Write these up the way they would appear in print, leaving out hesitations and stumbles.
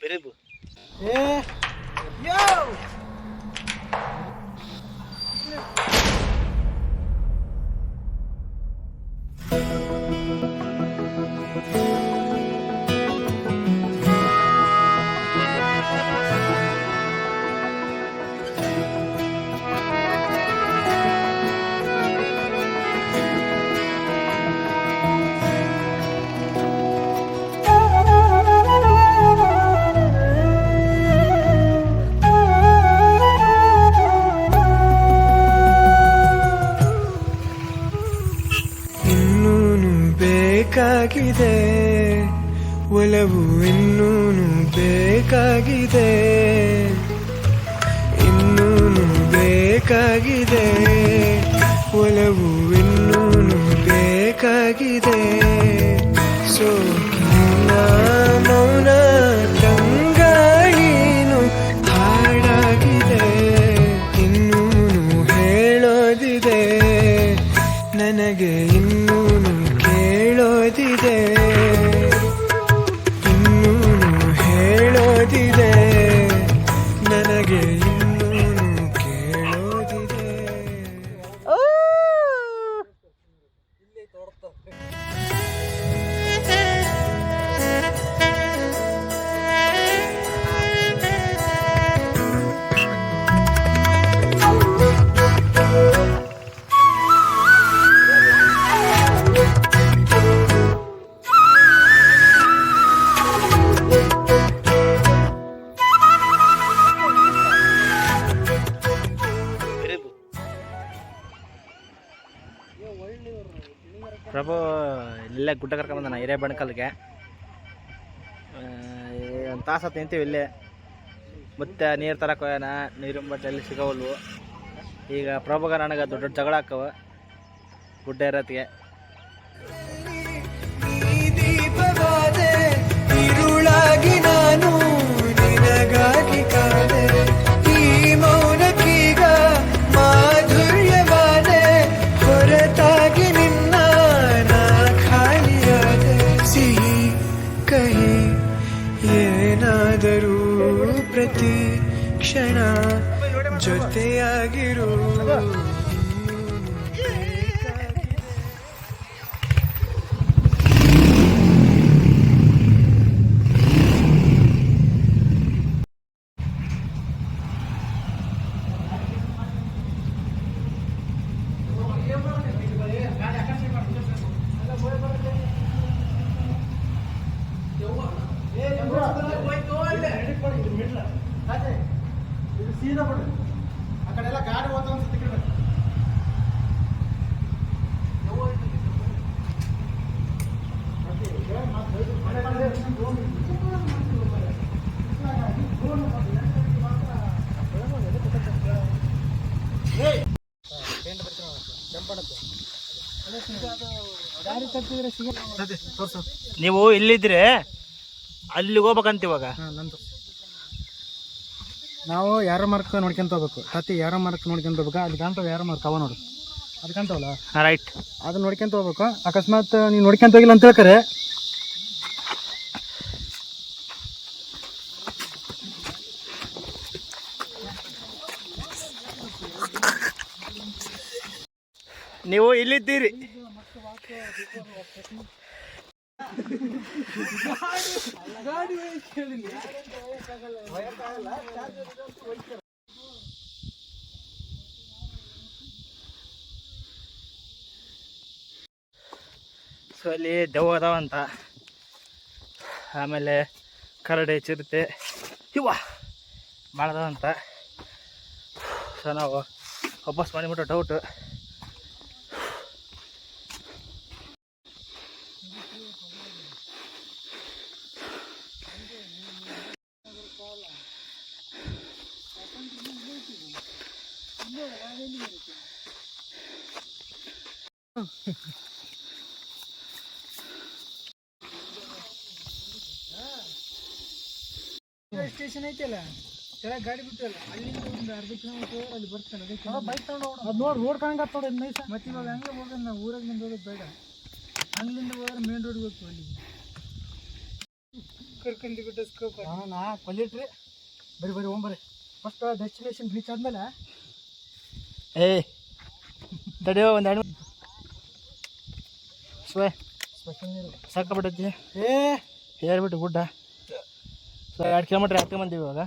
ಬೆರೆಬು ಬೇಕಾಗಿದೆ ಒಲವು ಇನ್ನೂನು ಬೇಕಾಗಿದೆ ಇನ್ನೂನು ಬೇಕಾಗಿದೆ ಒಲವು ಇನ್ನೂನು ಬೇಕಾಗಿದೆ ಸೋಕಿನ ಮೌನ ತಂಗಾಳೀನು ಹಾಡಾಗಿದೆ ಇನ್ನೂನು ಹೇಳೋದಿದೆ ನನಗೆ ಇನ್ನೂನು ಕೇಳೋದಿದೆ ಇನ್ನೂನು ಹೇಳೋದಿದೆ ನನಗೆ ಇನ್ನೂನು ಕೇಳೋದಿದೆ. ಪ್ರಭು ಇಲ್ಲೇ ಗುಡ್ಡ ಕರ್ಕೊಂಬಂದಾನ ಹಿರೇ ಬಣಕಲ್ಗೆ ಒಂದು ತಾಸು ಹೊತ್ತು ನಿಂತೀವಿ ಇಲ್ಲೇ ಮತ್ತೆ ನೀರು ತರಕ್ಕೆ ಹೋಗೋಣ ನೀರು ಬಟ್ಟೆ ಎಲ್ಲಿ ಸಿಗೋವಲ್ವು ಈಗ ಪ್ರಭುಗ ನನಗೆ ದೊಡ್ಡ ದೊಡ್ಡ ಜಗಳ ಹಾಕವ ಗುಡ್ಡ ಇರೋತ್ತಿಗೆ ഇരുളാಗಿ ನಾನು ನಿನಗಾಗಿ ಕಾದೆ ಈ ಮೌನಕ್ಕೀಗ ಮಾಧುರ್ಯವಾದೆ ಹೊರತಾಗಿ ನಿನ್ನ ನಾ ಖಾಲಿಯಾದೆ ಸಿಹಿ ಕಹಿ ಏನಾದರೂ ಪ್ರತಿ ಕ್ಷಣ ಜೊತೆಯಾಗಿರು ಸೀದಾ ಬಿಡ್ರಿ ಆ ಕಡೆ ಎಲ್ಲ ಗಾಡಿ ಹೋದ ಅನ್ಸುತ್ತೆ ಕಡೆ ನೀವು ಇಲ್ಲಿದ್ರೆ ಅಲ್ಲಿಗೆ ಹೋಗ್ಬೇಕಂತ ಇವಾಗ ನಂದು ನಾವು ಯಾರೋ ಮಾರ್ಕ್ ನೋಡ್ಕೊಂತ ಹೋಗ್ಬೇಕು ಹತ್ತಿ ಯಾರೋ ಮಾರ್ಕ್ ನೋಡ್ಕೊಂತ ಹೋಗ್ಬೇಕು ಅಲ್ಲಿ ಕಾಣ್ತಾವ ಯಾರೋ ಮಾರ್ಕ್ ಅವ ನೋಡು ಅದು ಕಾಣ್ತಾವಲ್ಲ ರೈಟ್ ಅದನ್ನ ನೋಡ್ಕೊಂತ ಹೋಗ್ಬೇಕು ಅಕಸ್ಮಾತ್ ನೀವು ನೋಡ್ಕೊಂತ ಹೋಗಿಲ್ಲ ಅಂತ ಹೇಳ್ತಾರೆ ನೀವು ಇಲ್ಲಿದ್ದೀರಿ ಸೊ ಅಲ್ಲಿ ದೆವ್ವ ಅದಾವಂತ ಆಮೇಲೆ ಕರಡಿ ಚಿರತೆ ಇವ ಭಾಳ ಅದಾವಂತ ಸೊ ನಾವು ವಾಪಸ್ ಮಾಡಿಬಿಟ್ಟು ಡೌಟು ಸ್ಟೇಷನ್ ಐತಲ್ಲ ಕೆಳಗೆ ಗಾಡಿ ಬಿಟ್ಟಲ್ಲ ಅಲ್ಲಿಂದ ಒಂದು ಅರ್ಧ ಕಿಲೋಮೀಟರ್ ಅಲ್ಲಿ ಬರ್ತಾನೆ ಬೈಕ್ ತಗೊಂಡು ಅದು ನೋಡಿ ರೋಡ್ ಕಾಣಕತ್ತ ನೋಡಿ ನೈಸ ಮತ್ತೆ ಇವಾಗ ಹಂಗೆ ಹೋಗೋದು ನಾವು ಊರಾಗಿಂದ ಹೋಗೋದು ಬೇಡ ಹಂಗ್ಲಿಂದ ಹೋದ್ರೆ ಮೇನ್ ರೋಡ್ಗೆ ಹೋಗ್ತೀವಿ ಅಲ್ಲಿ ಕರ್ಕೊಂಡು ಬಿಟ್ಟು ಸ್ಕೋಪ್ ನಾ ಕೊಲ್ಲಿಟ್ರಿ ಬರಿ ಹೋಗ್ಬರ್ರಿ ಫಸ್ಟ್ ಡೆಸ್ಟಿನೇಷನ್ ರೀಚ್ ಆದ್ಮೇಲೆ ತಡೆಯೋ ಒಂದು ಎರಡು ಸ್ಪೆಷಲ್ ನೀರು ಸಾಕಬಿಟ್ಟೈತಿ ಹೇಳ್ಬಿಟ್ಟು ಗುಡ್ಡ 2 ಕಿಲೋಮೀಟ್ರ್ ಹಾಕ್ಕೊಂಬಂದೀವಿ ಇವಾಗ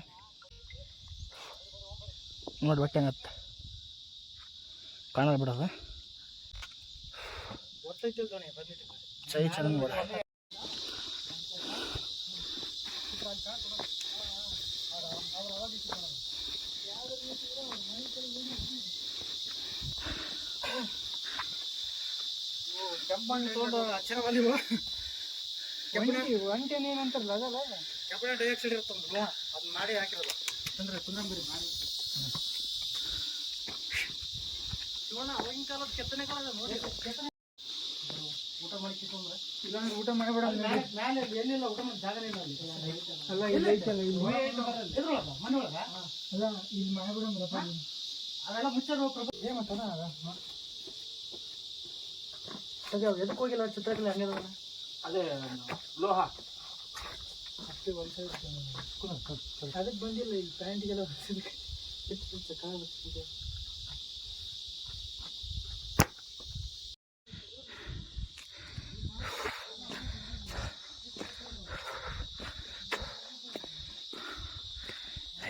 ನೋಡಿ ಬಟ್ಟೆ ಹಂಗತ್ತ ಕಾಣಲ್ಲ ಬಿಡೋದು ಸೈ ಚೆನ್ನಾಗಿ ನೋಡ ಕೆಂಪಣ್ಣು ತೊಗೊಂಡು ಅಚ್ಚರ ಬಂದಿವ ಒಂಟೆ ಏನಂತಾರಲ್ಲ ಅದಲ್ಲ ಕೆಂಪಣ್ಣ ಡೈಆಕ್ಸೈಡ್ ಇರ್ತಂದ್ರಲ್ಲ ಅದನ್ನ ಮಾಡಿ ಹಾಕಿರೋದು ತಂದ್ರೆ ಕುಂದ್ರಂಬರಿ ಮಾಡಿ ಶಿವಣ್ಣ ಅವಾಗಿನ ಕಾಲದ ಕೆತ್ತನೆ ಕಾಲದ ನೋಡಿ ಊಟ ಮಾಡಿ ಕಿತ್ತಂದ್ರೆ ಇಲ್ಲಾಂದ್ರೆ ಊಟ ಮಾಡಿಬಿಡ ಮೇಲೆ ಏನಿಲ್ಲ ಊಟ ಮಾಡಿ ಜಾಗನೇ ಇಲ್ಲ ಅಲ್ಲಿ ಅಲ್ಲ ಇಲ್ಲಿ ಐತಲ್ಲ ಇಲ್ಲಿ ಮನೆ ಒಳಗ ಅಲ್ಲ ಇಲ್ಲಿ ಮಾಡಿಬಿಡಂದ್ರಪ್ಪ ಅದೆಲ್ಲ ಮುಚ್ಚಾರ ಪ್ರಭು ಏಮಂತಾನ ಅದೇ ಎದಕ್ಕೆ ಹೋಗಿಲ್ಲ ಚಿತ್ರಕಲೆ ಹಂಗೆ ಅದೇ ಲೋಹ ಅಷ್ಟೇ ಒಂದು ಸೈಡ್ ಅದಕ್ಕೆ ಬಂದಿಲ್ಲ ಇಲ್ಲಿ ಪ್ಯಾಂಟಿಗೆಲ್ಲ ಕಾಲ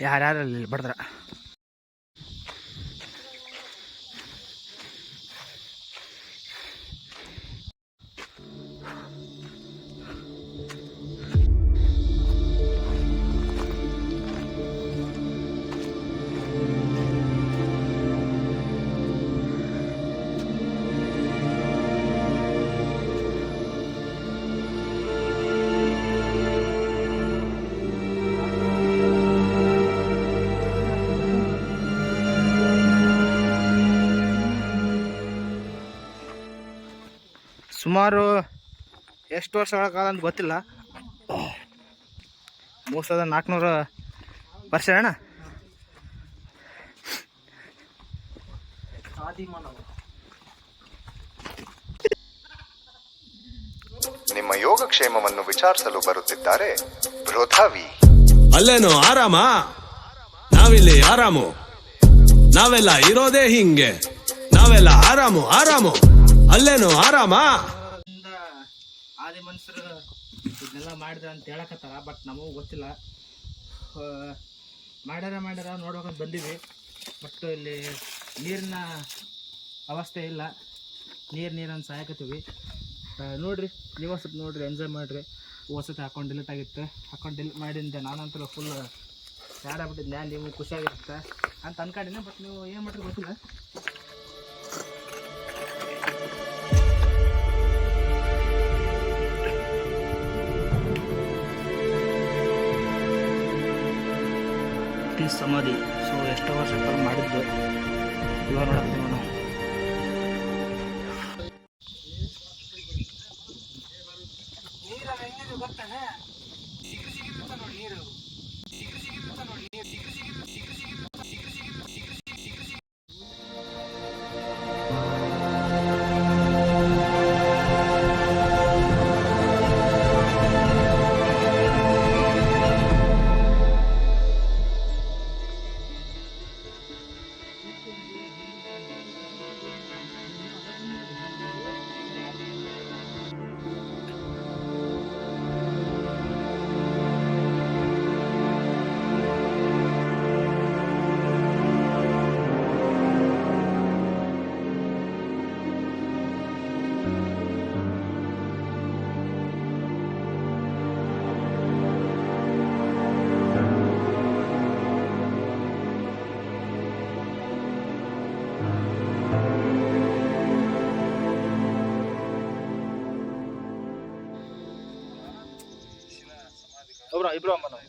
ಯಾರ್ಯಾರಲ್ಲಿ ಬಡ್ದ್ರ ಸುಮಾರು ಎಷ್ಟು ವರ್ಷಗಳ ಕಾಲ ಅಂತ ಗೊತ್ತಿಲ್ಲ 3400 ವರ್ಷ ಅಣ್ಣ ನಿಮ್ಮ ಯೋಗಕ್ಷೇಮವನ್ನು ವಿಚಾರಿಸಲು ಬರುತ್ತಿದ್ದಾರೆ ಬೃಧಾವಿ. ಅಲ್ಲೇನು ಆರಾಮ? ನಾವಿಲ್ಲಿ ಆರಾಮು, ನಾವೆಲ್ಲ ಇರೋದೇ ಹಿಂಗೆ, ನಾವೆಲ್ಲ ಆರಾಮು ಅಲ್ಲೇನು ಆರಾಮ? ಆದಿ ಮನುಷ್ಯರು ಇದನ್ನೆಲ್ಲ ಮಾಡಿದ್ರ ಅಂತ ಹೇಳಕತ್ತಾರ, ಬಟ್ ನಮಗೂ ಗೊತ್ತಿಲ್ಲ. ಮಾಡ್ಯಾರ ನೋಡ್ಬೇಕಂತ ಬಂದೀವಿ. ಬಟ್ ಇಲ್ಲಿ ನೀರಿನ ಅವಸ್ಥೆ ಇಲ್ಲ, ನೀರನ್ನು ಸಾಯಕತ್ತೀವಿ. ನೋಡ್ರಿ, ನೀವು ಸ್ವಲ್ಪ ನೋಡ್ರಿ, ಎಂಜಾಯ್ ಮಾಡಿರಿ. ಹೊಸತಿ ಹಾಕೊಂಡು ಡಿಲೀಟ್ ಆಗಿತ್ತು, ಹಾಕೊಂಡು ಡಿಲೀಟ್ ಮಾಡಿದ್ದೆ ನಾನಂತೂ ಫುಲ್ ಸ್ಯಾಡ್ ಆಗ್ಬಿಟ್ಟಿದ್ದೆ. ನೀವು ಖುಷಿಯಾಗಿರುತ್ತೆ ಅಂತ ಅನ್ಕೊಂಡಿದ್ದೆ, ಬಟ್ ನೀವು ಏನು ಮಾಡ್ರಿ ಗೊತ್ತಿಲ್ಲ. ಸಮಾಧಿ ಎಷ್ಟೋ ವರ್ಷ ಮಾಡಿದ್ದು ಇವಾಗ ನೋಡ್ತೀವಿ ನಾವು. ಇಬ್ರು ಅಮ್ಮ ನಾವು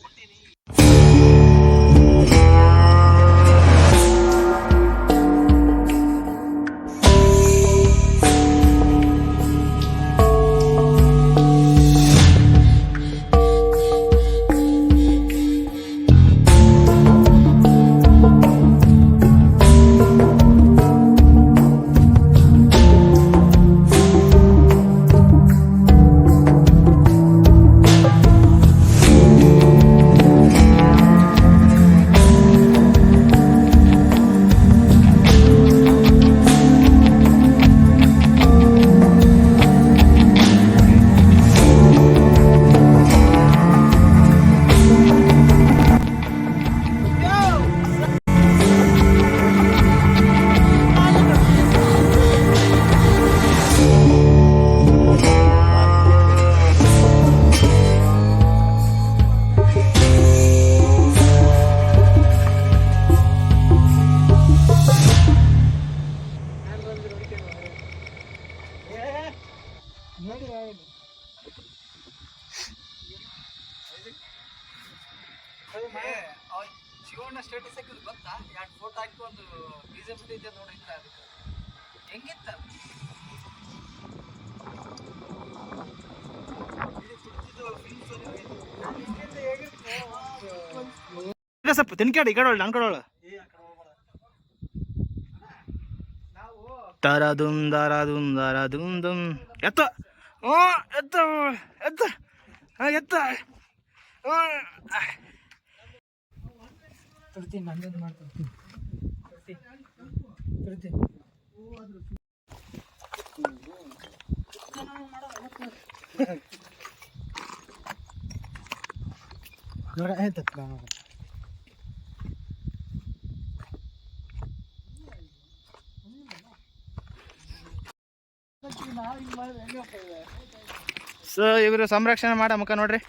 ಶಿವಣ್ಣ ಸ್ಟೇಟಸ್ ಹಾಕಿದ್ ಗೊತ್ತಾ? 2 ಫೋಟೋ ಹಾಕಿ ಒಂದು ಬೀಜ ಬಿಟ್ಟಿದ್ದೆ ನೋಡಿ, ಅದಕ್ಕೆ ಹೆಂಗಿತ್ತ ಸ್ವಲ್ಪ ತಿನ್ಕಾಡಿ ಈ ಕಡೆ ಅನ್ಕೊಳೋಳು ತರದುಮ್ ದರದುಮ್ ದರದುಮ್ ದುಮ್ ಎತ್ತ ಎತ್ತ ಎತ್ತ ಎತ್ತ ತರ್ತೀನಿ, ನಂದೊಂದು ಮಾಡ್ತೀನಿ. ನೋಡ ಆಯ್ತು ಸೊ ಇವರು ಸಂರಕ್ಷಣೆ ಮಾಡ ಮುಖ ನೋಡ್ರಿ.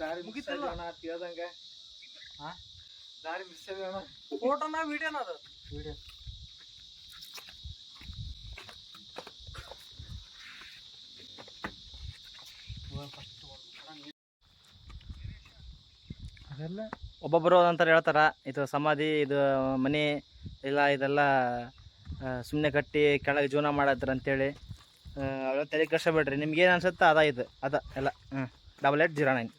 ದಾರಿ ಕೇಳ್ದಂಗ ದಾರಿ ಮಿಸ್ ಅಣ್ಣ. ಫೋಟೋನ ವಿಡಿಯೋನ ಅದು ವಿಡಿಯೋ. ಅದೆಲ್ಲ ಒಬ್ಬೊಬ್ಬರು ಒಂಥರ ಹೇಳ್ತಾರ, ಇದು ಸಮಾಧಿ, ಇದು ಮನೆ ಇಲ್ಲ, ಇದೆಲ್ಲ ಸುಮ್ಮನೆ ಕಟ್ಟಿ ಕೆಳಗೆ ಜೀವನ ಮಾಡತ್ತಾರ ಅಂತೇಳಿ. ತಲೆ ಕಷ್ಟಬೇಡ್ರಿ, ನಿಮ್ಗೆ ಏನು ಅನ್ಸುತ್ತೆ ಅದ ಇದು ಅದ ಎಲ್ಲ. 8809.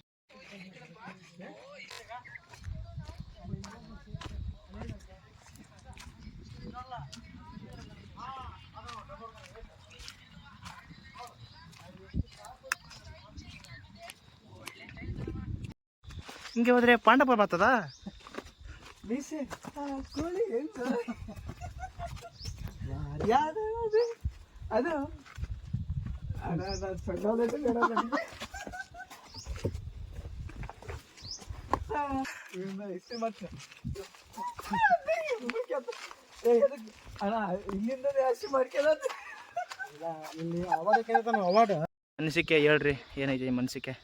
ಹಿಂಗೆ ಹೋದ್ರೆ ಪಾಂಡಪ ಬರ್ತದ. ಮೀಸೆ ಕೋಳಿ ಎಂತ ಯಾರು ಅದು ಇಷ್ಟೇ ಮತ್ತೆ ಅಣ್ಣ ಇಲ್ಲಿಂದ ಜಾಸ್ತಿ ಮಾಡ್ಕೊಳ್ಳ ಇಲ್ಲಿ ಅವಾರ್ಡ್ ಕೇಳ್ತಾನ. ಅವಾರ್ಡ್ ಅನಿಸಿಕೆ ಹೇಳ್ರಿ, ಏನೈತಿ ನಿಮ್ಮ ಅನಿಸಿಕೆ?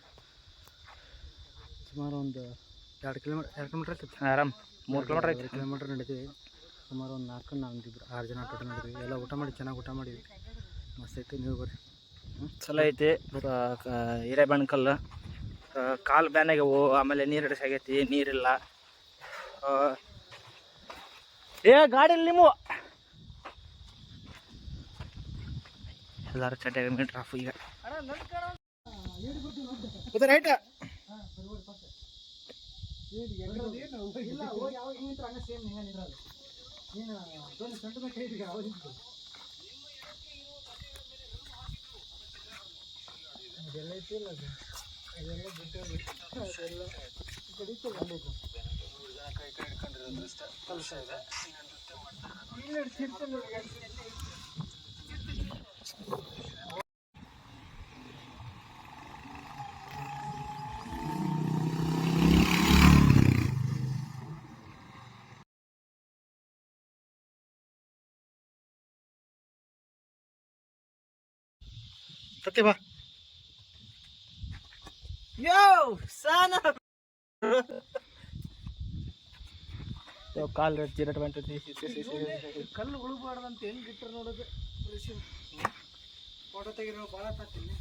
ಸುಮಾರು ಒಂದು 2 ಕಿಲೋಮೀಟರ್ ಆಗ್ತೈತಿ. ಆರಾಮ್ 3 ಕಿಲೋಮೀಟರ್ ಐತಿ. ಕಿಲೋಮೀಟರ್ ನಡೀತೀವಿ. ಸುಮಾರು ಒಂದು 4 ನಾವಿಬ್ರು 6 ಜನ ಟೋಟಲ್ ನಡೀತೀವಿ. ಎಲ್ಲ ಊಟ ಮಾಡಿ ಚೆನ್ನಾಗಿ ಊಟ ಮಾಡಿದ್ವಿ. ಮಸ್ತ್ ಐತಿ, ನೀವು ಬರ್ರಿ. ಚಲೋ ಐತಿ. ಹಿರೇಬೆಣಕಲ್ಲು ಕಾಲು ಬ್ಯಾನಾಗೆ ಆಮೇಲೆ ನೀರು ಹಿಡಿಸಾಗೈತಿ, ನೀರಿಲ್ಲ. ಗಾಡಿ ನೀವು ಎಲ್ಲರೂ ಚಟ್ಟಾಗ ಮೀಟ್ರ್ ಆಫ್ ಈಗ. ರೈಟ್ ಅದೆಲ್ಲ ಐತಿಲ್ಲ, ಅದು ಅದೆಲ್ಲ ಬಿಟ್ಟು ಸತ್ಯ ಬಾ. ಯೋ ಸಾನ ಕಾಲ್ ರೇಟ್ 0.20. ಕಲ್ಲು ಉಳುಬಾರ್ದಂತ ಹೆಂಗೆ ಇಟ್ಟರು ನೋಡೋದು. ಫೋಟೋ ತೆಗಿರೋ ಭಾಳ ತಾತೀನಿ.